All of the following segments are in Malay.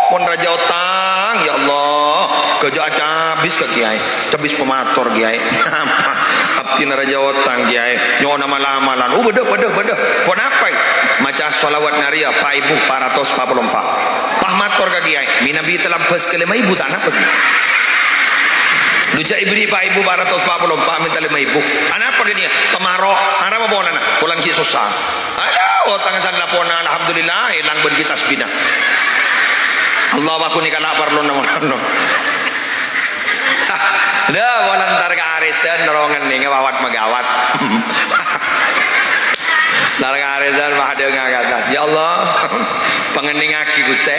Mon raja otang ya Allah kerja ada habis ke kiai habis pemator kiai abdi raja otang kiai nyona malam-malam beda pon apa maca sholawat ngaria pak ibu 444 pah mator ke kiai minabi telabas ke 5.000 tak apa luca ibri pak ibu 444 minta 5.000 anak apa gini kemarok arah apa bolan bolan ki susah ada otang san lapona alhamdulillah hilang ben kita bina Allah aku ni kalak parlo nama dah walantar ke arisan nerongan ni ngawat megawat lar ke arisan mah ada ngagas ya Allah pengening aki Gusti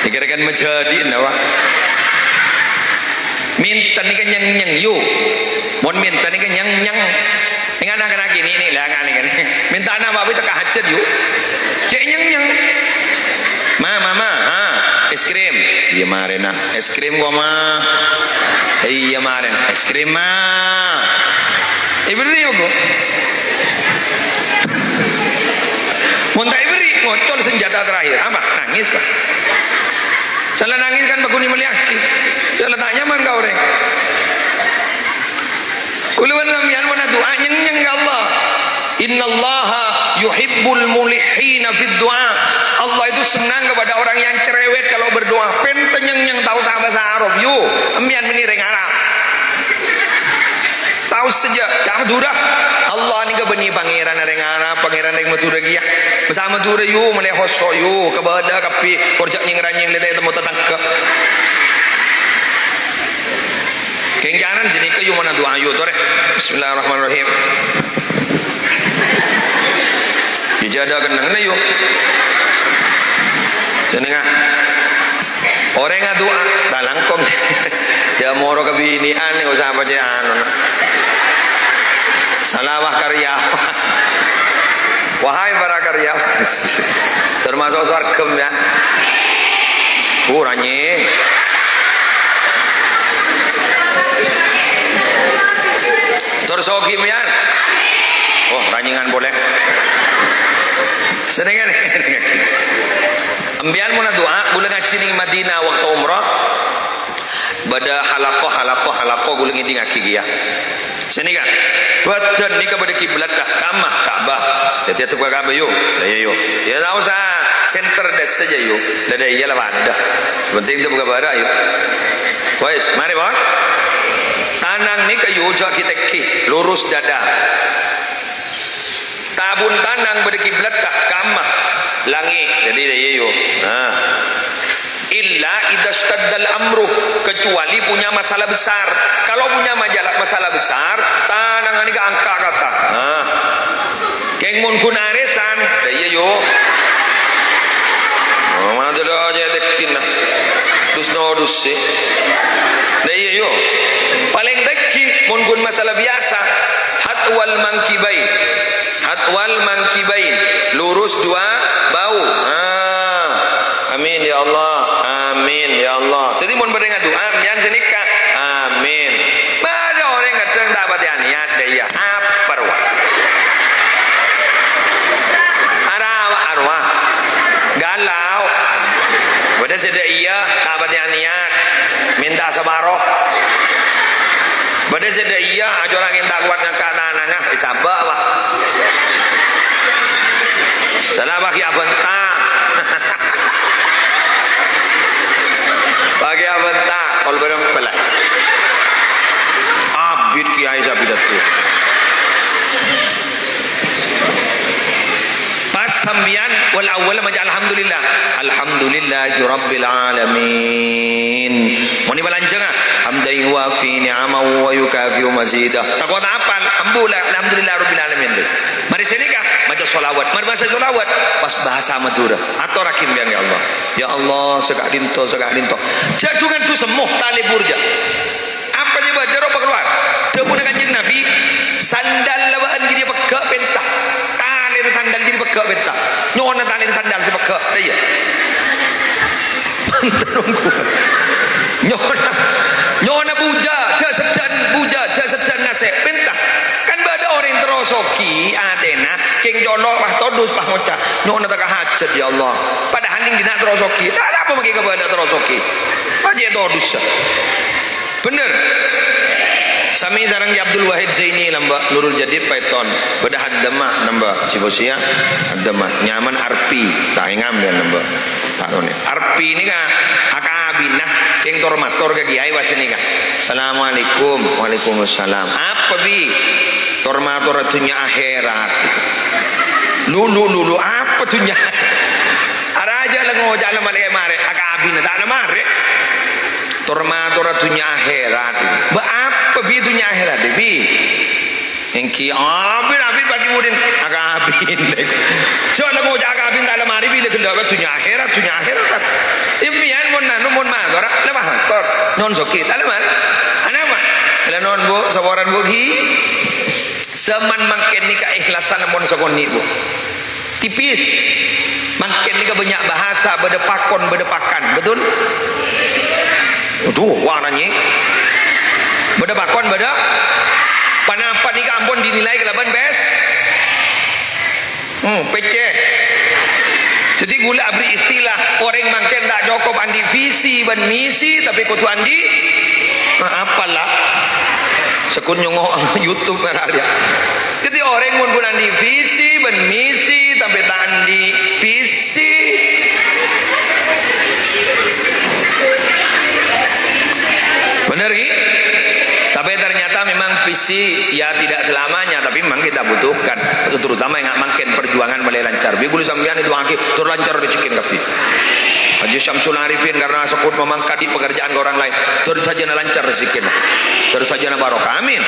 dikirakan menjadi nawa minta ni kan nyang yu mon minta ni kan nyang dengan anak ini lah kan minta anak babi tak hajat yu cek nyang mama es krim iya marena es krim gua mah iya maren es krim mah ibri aku muntah ibri ngocol senjata terakhir apa nangis kah salah nangis kan bakuni meliaki salah tak nyaman kau orang kuluan lamian mana doa nyeng Allah innallaha yuhibbul mulihina fid du'a Allah itu senang kepada orang yang cerewet kalau berdoa pentenyeng yang tahu bahasa Arab yu emian menireng Arab tahu saja ya durah Allah ni kebeni pangeran reng Arab pangeran reng Madura giah bersama Madura yu mele hoso yu kebada kapi korjak nyeng ranyeng letai temu tetangga kengjanan jenika yu mana doa yu tore bismillahirrahmanirrahim dijada kenang yu jenengah orang ngadu dalangkong ya moro kebinian nih usah apa dia anu salawah karyawan wahai para karyawan termasuk swargem ya ranyi tersokim ya oh ranyingan boleh senengan ambian muna doa gula ngaji ning Madinah waktu umrah bada halaqah gula ngidi ngaki giya sini kan badan ni kepada kiblat dah kamah Ka'bah jadi tu Ka'bah yo yo ya tak usah center des saja yo dah iya lah ada penting tu buka bara yo wes mari bawah tanang ni kayu jak kita ki lurus dada tabun tanang pada kiblat dah kamah langit jadi dia yo illa idashtadal amru kecuali punya masalah besar kalau punya masalah besar tanang ni ke angka kata keng mun kun aresan dia yo mana tu aja dekin dus no dus dia yo paling deki mun kun masalah biasa hatwal mankibain lurus dua bau amin ya Allah amin ya Allah jadi mun berdengar doa yang senika amin pada orang kadang tak dapat niat dia apa arwah galau pada sedia iya tak dapat niat minta sabaroh pada sedia iya aja orang yang tak kuat ngangkat tanah sabar lah salah bagi abentang bagi abentang kalau berang pelak abid kiai sabidat tu pas sambian wal awal maja alhamdulillahi rabbil alamin muni balanjang hamdai wa fi ni'amahu wa yukafi mazidah takwa apa alhamdulillah rabbil alamin mari sini kah baca solawat mari bahasa solawat pas bahasa Madura atau rakim yang ya Allah sekak dinto jadungan tu semuh tali burja apa sih badar apa keluar debu dengan kanjeng Nabi sandal lawaan jadi pegak pentah tali sandal jadi pegak pentah nyona tali sandal si pegak iya terunggu nyona buja dak sedan nasib pentah kan ada orang terosoki atena keng jono pah todus pah ngoca nyok nata hajat ya Allah padahal ning dina terosoki tak ada apa maki kepada terosoki aja todus bener sami sarang Abdul Wahid Zaini lamba Nurul Jadid Python bedah hadama namba cibosia hadama nyaman arpi tak ngambil namba tak none arpi ini ka akabinah keng tormator ka kiai wasini ka assalamualaikum waalaikumsalam apa bi tormator dunya akhirat lulu apa dunya araja lang ngoja na mali mare akabinah tak na mare tormator dunya akhirat ba apa bi dunya akhirat bi engki abin bagi mudin akabin coba ngoja akabin tak lemari bi le kendala dunya akhirat kan impian mon nanu mon ma tora lemah tor non sokit tak lemar ana ma kala non bu sawaran bu gi seman mangken ni keikhlasan mon sokoni bu tipis mangken ni banyak bahasa bedepakan betul tuh warnanya bedepakon beda panapat ni ampun dinilai kelaban bes PC jadi gula beri istilah orang mangken tak cukup andi visi dan misi tapi kutu andi apalah sekun nyongok YouTube dia jadi orang pun andi visi dan misi tapi tak andi visi benar ki tapi ternyata memang visi ya tidak selamanya tapi memang kita butuhkan terutama yang mangken perjuangan mulai lancar bigul sampean itu angki terlancar dicekin kapi Haji Syamsul Arifin karena sekut memangkat di pekerjaan ke orang lain terus saja lancar rezekinya terus saja barokah amin